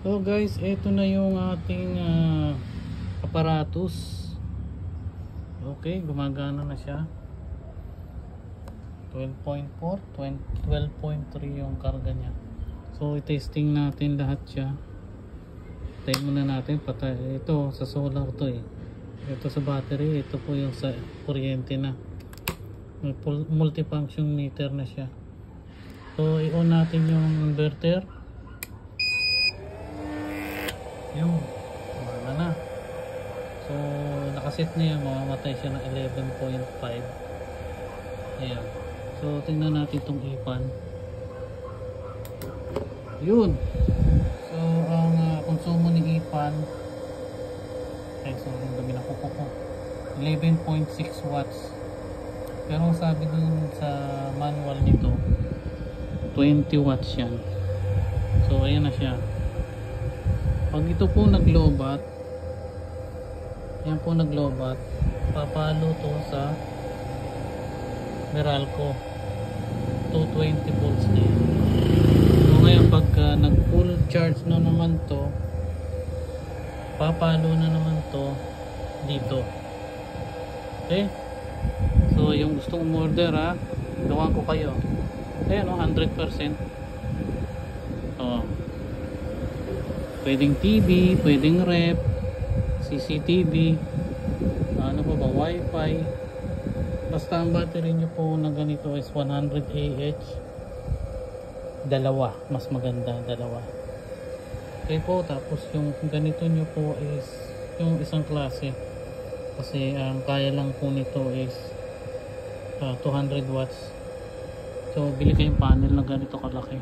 So guys, ito na yung ating aparatus. Okay, gumagana na siya. 12.4, 12.3 yung karga niya. So i-testing natin lahat siya. Tayo muna natin patay. Ito sa solar to eh. Ito sa battery, ito po yung sa kuryente na. May multifunction meter na siya. So i-on natin yung inverter. Yung gumana na. So nakaset na yan, mamamatay siya ng 11.5. ayan. So tingnan natin itong ipan. Yun. So ang konsumo ni ipan ay so ang dami na kuko ko 11.6 watts. Pero sabi dun sa manual nito 20 watts yan. So ayan na siya. Pag ito po naglobat, yan po naglobat, papalo to sa Meralco 220 volts na yan. So ngayon pag nag full charge na naman to, papalo na naman to dito. Okay, so yung gustong umorder gawan ko kayo. Ayan 100%. Pwedeng TV, pwedeng rep, CCTV, ano pa ba, wifi. Basta ang battery nyo po na ganito is 100 Ah. Dalawa, mas maganda dalawa. Okay po, tapos yung ganito nyo po is yung isang klase. Kasi ang kaya lang po nito is 200 watts. So bili kayong panel na ganito kalaki.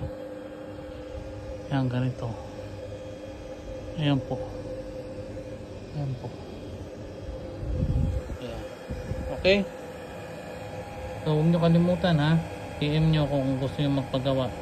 Yan, ganito. Ayan po. Ayan po. Ayan. Okay. So huwag nyo kalimutan PM nyo kung gusto nyo magpagawa.